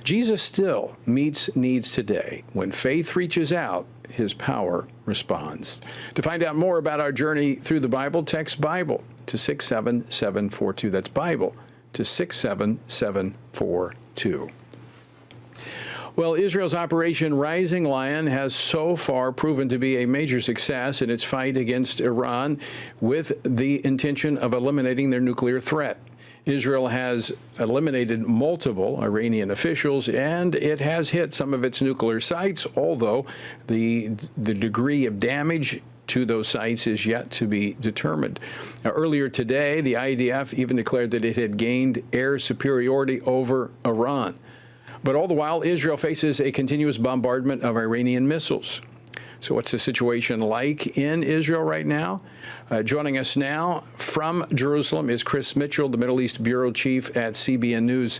Jesus still meets needs today. When faith reaches out, his power responds. To find out more about our journey through the Bible, text Bible to 67742. That's Bible to 67742. Well, Israel's Operation Rising Lion has so far proven to be a major success in its fight against Iran with the intention of eliminating their nuclear threat. Israel has eliminated multiple Iranian officials, and it has hit some of its nuclear sites, although the degree of damage to those sites is yet to be determined. Now, earlier today, the IDF even declared that it had gained air superiority over Iran. But all the while, Israel faces a continuous bombardment of Iranian missiles. So what's the situation like in Israel right now? Joining us now from Jerusalem is Chris Mitchell, the Middle East Bureau Chief at CBN News.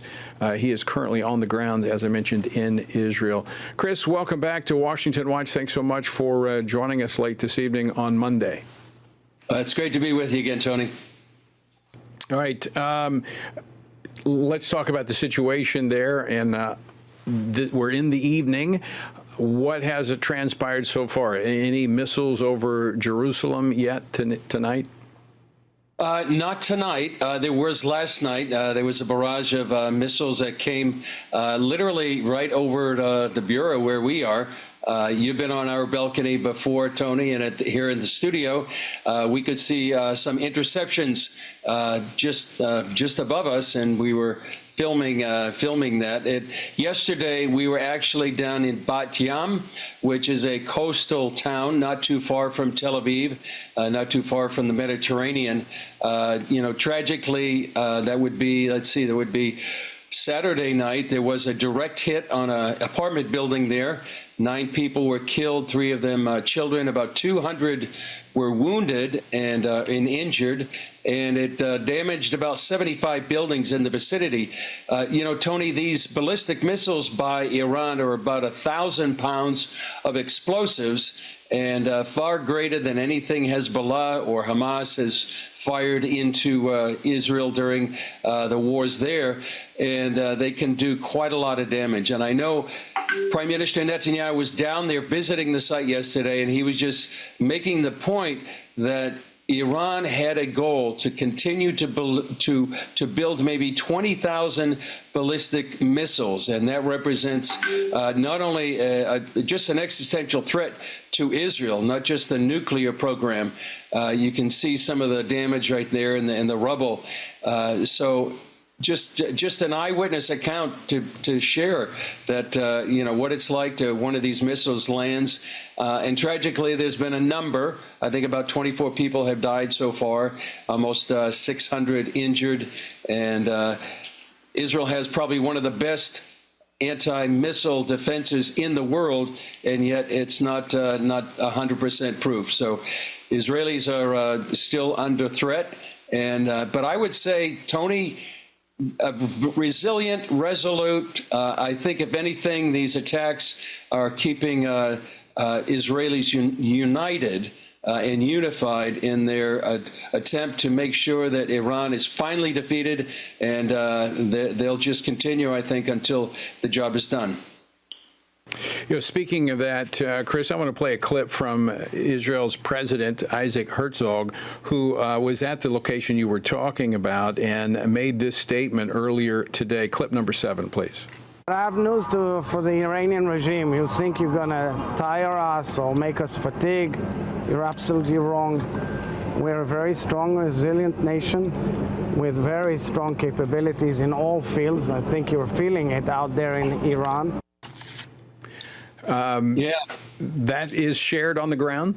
He is currently on the ground, as I mentioned, in Israel. Chris, welcome back to Washington Watch. Thanks so much for joining us late this evening on Monday. It's great to be with you again, Tony. All right. Let's talk about the situation there. And we're in the evening. What has it transpired so far? Any missiles over Jerusalem yet tonight? Not tonight. There was last night. There was a barrage of missiles that came literally right over the Bureau where we are. You've been on our balcony before, Tony, and here in the studio, we could see some interceptions just above us, and we were filming that. Yesterday, we were actually down in Bat Yam, which is a coastal town not too far from Tel Aviv, not too far from the Mediterranean. Tragically, that would be, there would be Saturday night, there was a direct hit on an apartment building there. 9 people were killed, 3 of them children. About 200 were wounded and injured, and it damaged about 75 buildings in the vicinity. Tony, these ballistic missiles by Iran are about 1,000 pounds of explosives, and far greater than anything Hezbollah or Hamas has fired into Israel during the wars there, and they can do quite a lot of damage. And I know Prime Minister Netanyahu was down there visiting the site yesterday, and he was just making the point that Iran had a goal to continue to build maybe 20,000 ballistic missiles, and that represents not only just an existential threat to Israel, not just the nuclear program. You can see some of the damage right there in the rubble. So just an eyewitness account to share that, what it's like to one of these missiles lands. And tragically, there's been a number. I think about 24 people have died so far, almost 600 injured. And Israel has probably one of the best anti-missile defenses in the world, and yet it's not 100% proof. So Israelis are still under threat. And but I would say, Tony, resilient, resolute. I think, if anything, these attacks are keeping Israelis united and unified in their attempt to make sure that Iran is finally defeated, and they'll just continue, I think, until the job is done. Speaking of that, Chris, I want to play a clip from Israel's president, Isaac Herzog, who was at the location you were talking about and made this statement earlier today. Clip number 7, please. I have news for the Iranian regime. You think you're going to tire us or make us fatigue? You're absolutely wrong. We're a very strong, resilient nation with very strong capabilities in all fields. I think you're feeling it out there in Iran. That is shared on the ground?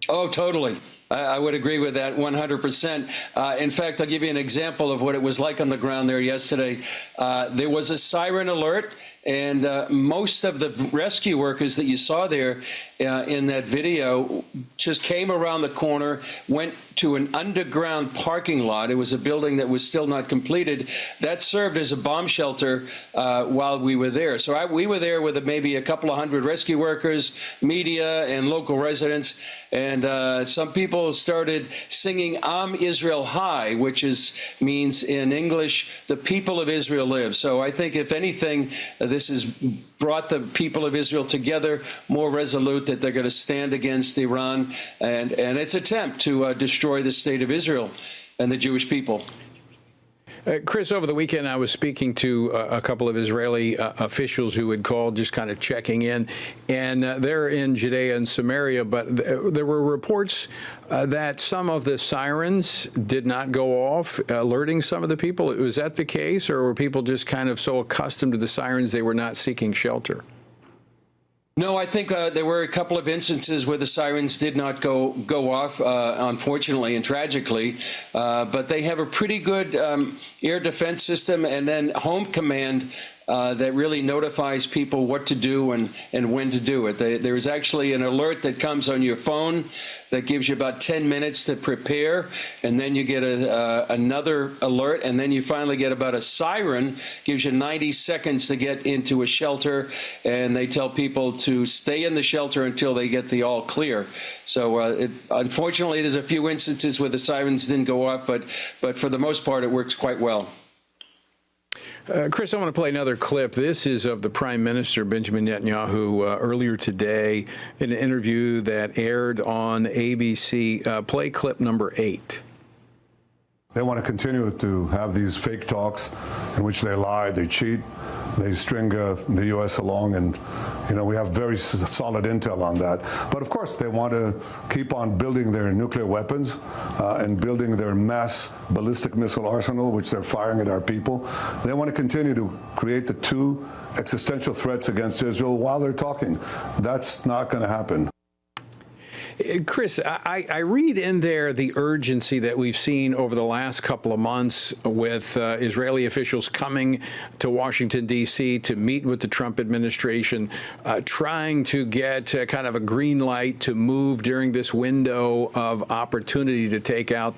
Oh, totally. I would agree with that 100%. In fact, I'll give you an example of what it was like on the ground there yesterday. There was a siren alert, and most of the rescue workers that you saw there in that video just came around the corner, went to an underground parking lot. It was a building that was still not completed. That served as a bomb shelter while we were there. So we were there with maybe a couple of hundred rescue workers, media, and local residents. And some people started singing Am Israel High, which means in English, the people of Israel live. So I think, if anything, this has brought the people of Israel together, more resolute that they're going to stand against Iran and its attempt to destroy the state of Israel and the Jewish people. Chris, over the weekend, I was speaking to a couple of Israeli officials who had called, just kind of checking in, and they're in Judea and Samaria, but there were reports that some of the sirens did not go off, alerting some of the people. Was that the case, or were people just kind of so accustomed to the sirens they were not seeking shelter? No, I think there were a couple of instances where the sirens did not go off, unfortunately and tragically, but they have a pretty good air defense system and then home command that really notifies people what to do and when to do it. There is actually an alert that comes on your phone that gives you about 10 minutes to prepare, and then you get another alert, and then you finally get about a siren, gives you 90 seconds to get into a shelter, and they tell people to stay in the shelter until they get the all clear. So unfortunately, there's a few instances where the sirens didn't go off, but for the most part, it works quite well. Chris, I want to play another clip. This is of the Prime Minister, Benjamin Netanyahu, earlier today in an interview that aired on ABC. Play clip number 8. They want to continue to have these fake talks in which they lie, they cheat, they string the U.S. along, and we have very solid intel on that. But of course, they want to keep on building their nuclear weapons and building their mass ballistic missile arsenal, which they're firing at our people. They want to continue to create the 2 existential threats against Israel while they're talking. That's not going to happen. Chris, I read in there the urgency that we've seen over the last couple of months with Israeli officials coming to Washington, D.C. to meet with the Trump administration, trying to get kind of a green light to move during this window of opportunity to take out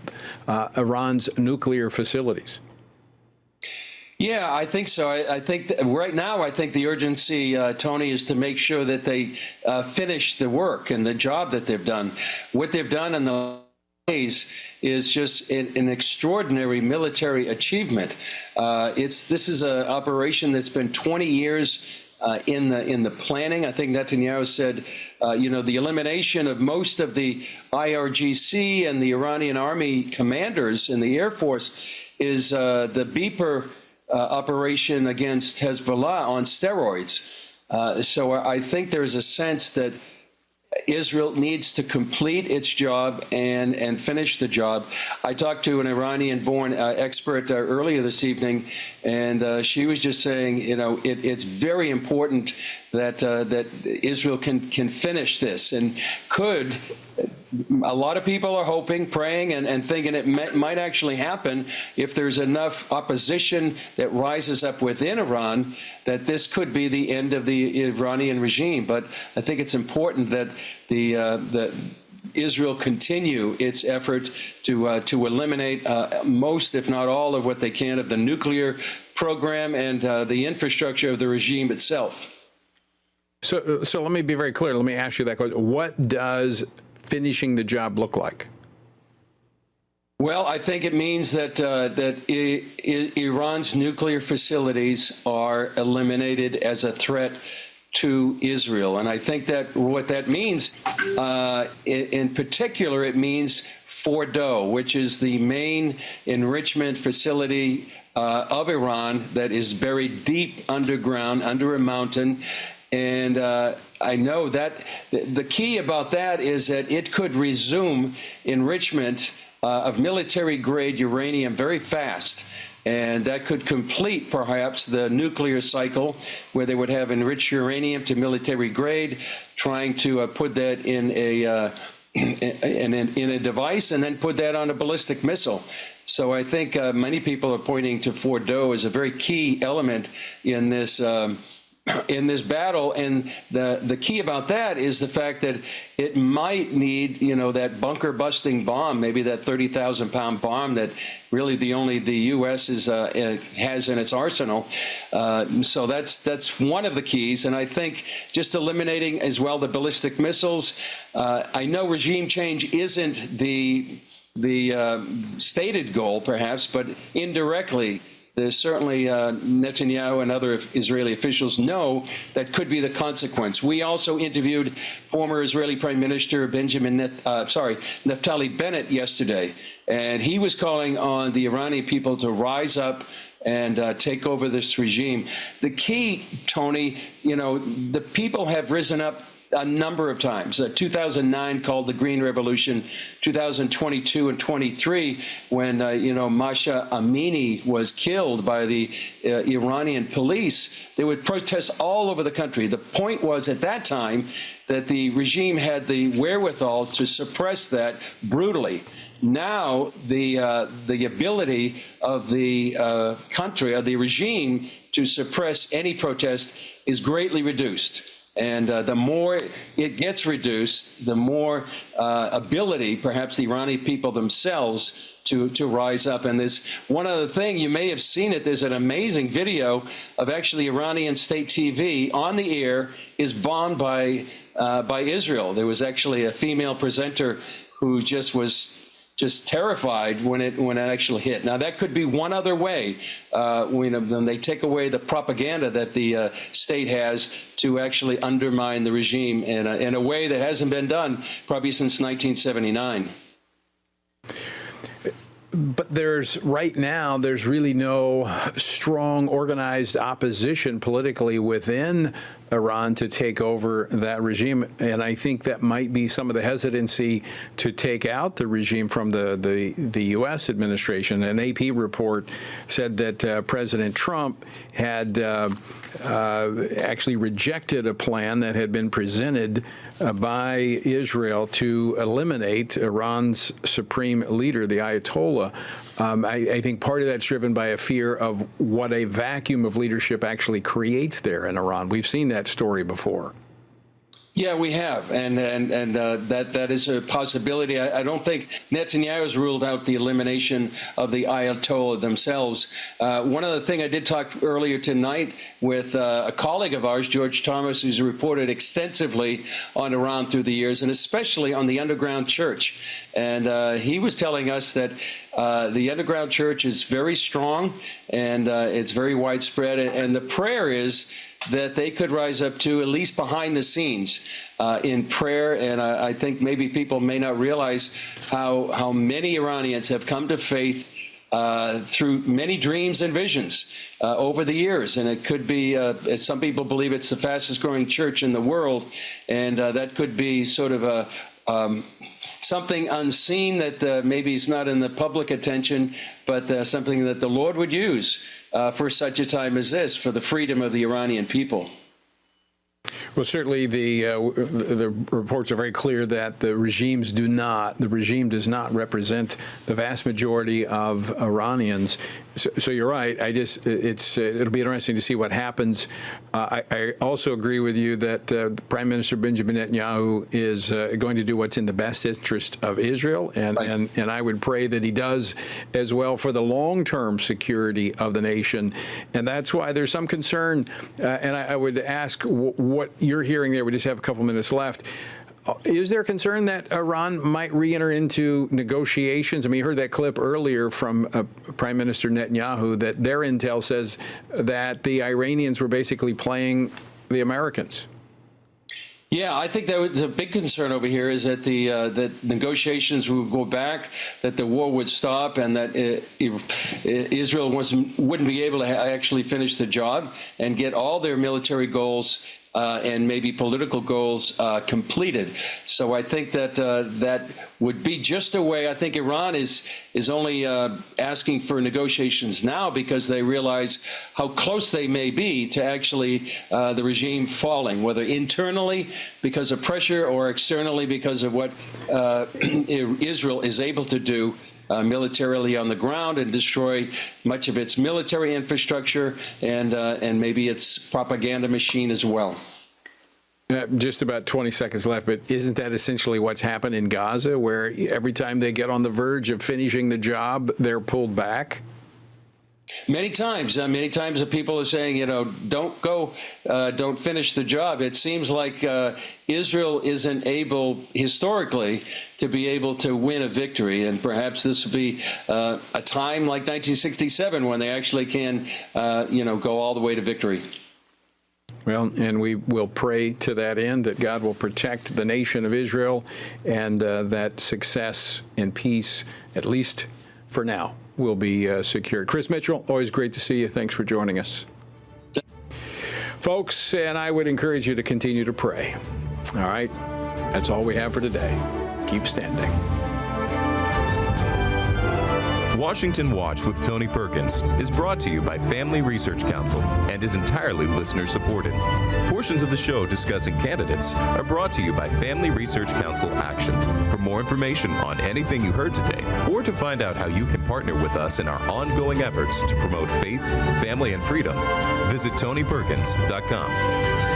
Iran's nuclear facilities. Yeah, I think so. I think right now, I think the urgency, Tony, is to make sure that they finish the work and the job that they've done. What they've done in the days is just an extraordinary military achievement. This is an operation that's been 20 years in the planning. I think Netanyahu said, the elimination of most of the IRGC and the Iranian army commanders in the Air Force is the beeper operation against Hezbollah on steroids. So I think there's a sense that Israel needs to complete its job and finish the job. I talked to an Iranian-born expert earlier this evening, and she was just saying, it's very important that Israel can finish this, and could. A lot of people are hoping, praying, and thinking it might actually happen if there's enough opposition that rises up within Iran, that this could be the end of the Iranian regime. But I think it's important that Israel continue its effort to eliminate most, if not all, of what they can of the nuclear program and the infrastructure of the regime itself. So let me be very clear. Let me ask you that question. What does finishing the job look like? Well, I think it means that Iran's nuclear facilities are eliminated as a threat to Israel. And I think that what that means, in particular, it means Fordo, which is the main enrichment facility of Iran that is buried deep underground, under a mountain. And I know that the key about that is that it could resume enrichment of military-grade uranium very fast. And that could complete, perhaps, the nuclear cycle where they would have enriched uranium to military grade, trying to put that in a device and then put that on a ballistic missile. So I think many people are pointing to Fordo as a very key element in this battle, and the key about that is the fact that it might need, that bunker-busting bomb, maybe that 30,000-pound bomb that really the U.S. has in its arsenal. So that's one of the keys, and I think just eliminating as well the ballistic missiles. I know regime change isn't the stated goal, perhaps, but indirectly, there's certainly Netanyahu and other Israeli officials know that could be the consequence. We also interviewed former Israeli Prime Minister Naftali Bennett yesterday, and he was calling on the Iranian people to rise up and take over this regime. The key, Tony, the people have risen up a number of times. 2009 called the Green Revolution, 2022 and 23 when, Masha Amini was killed by the Iranian police. There were protests all over the country. The point was at that time that the regime had the wherewithal to suppress that brutally. Now the ability of the country, of the regime, to suppress any protest is greatly reduced. And the more it gets reduced, the more ability, perhaps the Iranian people themselves, to rise up. And there's one other thing, you may have seen it, there's an amazing video of actually Iranian state TV on the air is bombed by Israel. There was actually a female presenter who was terrified when it actually hit. Now that could be one other way when they take away the propaganda that the state has to actually undermine the regime in a way that hasn't been done probably since 1979. But right now, there's really no strong organized opposition politically within Iran to take over that regime. And I think that might be some of the hesitancy to take out the regime from the U.S. administration. An AP report said that President Trump had actually rejected a plan that had been presented by Israel to eliminate Iran's supreme leader, the Ayatollah. I think part of that's driven by a fear of what a vacuum of leadership actually creates there in Iran. We've seen that story before. Yeah, we have, and that is a possibility. I don't think Netanyahu has ruled out the elimination of the Ayatollah themselves. One other thing, I did talk earlier tonight with a colleague of ours, George Thomas, who's reported extensively on Iran through the years, and especially on the underground church. And he was telling us that the underground church is very strong and it's very widespread. And the prayer is that they could rise up to, at least behind the scenes, in prayer. And I think maybe people may not realize how many Iranians have come to faith through many dreams and visions over the years. And it could be, some people believe it's the fastest growing church in the world. And that could be sort of a something unseen that maybe is not in the public attention, but something that the Lord would use for such a time as this, for the freedom of the Iranian people. Well, certainly the reports are very clear that the regime does not represent the vast majority of Iranians. So you're right. It'll be interesting to see what happens. I also agree with you that Prime Minister Benjamin Netanyahu is going to do what's in the best interest of Israel, and I would pray that he does as well for the long-term security of the nation. And that's why there's some concern. And I would ask what you're hearing there. We just have a couple minutes left. Is there concern that Iran might re-enter into negotiations? I mean, you heard that clip earlier from Prime Minister Netanyahu that their intel says that the Iranians were basically playing the Americans. Yeah, I think that was a big concern over here is that that negotiations would go back, that the war would stop, and that Israel wouldn't be able to actually finish the job and get all their military goals and maybe political goals completed. So I think that that would be just a way. I think Iran is only asking for negotiations now because they realize how close they may be to actually the regime falling, whether internally because of pressure or externally because of what Israel is able to do militarily on the ground and destroy much of its military infrastructure and maybe its propaganda machine as well. Just about 20 seconds left, but isn't that essentially what's happened in Gaza, where every time they get on the verge of finishing the job, they're pulled back? Many times the people are saying, don't go, don't finish the job. It seems like Israel isn't able, historically, to be able to win a victory. And perhaps this will be a time like 1967 when they actually can, go all the way to victory. Well, and we will pray to that end that God will protect the nation of Israel and that success and peace, at least for now, will be secured. Chris Mitchell, always great to see you. Thanks for joining us. Folks, and I would encourage you to continue to pray. All right, that's all we have for today. Keep standing. Washington Watch with Tony Perkins is brought to you by Family Research Council and is entirely listener-supported. Portions of the show discussing candidates are brought to you by Family Research Council Action. For more information on anything you heard today, or to find out how you can partner with us in our ongoing efforts to promote faith, family, and freedom, visit TonyPerkins.com.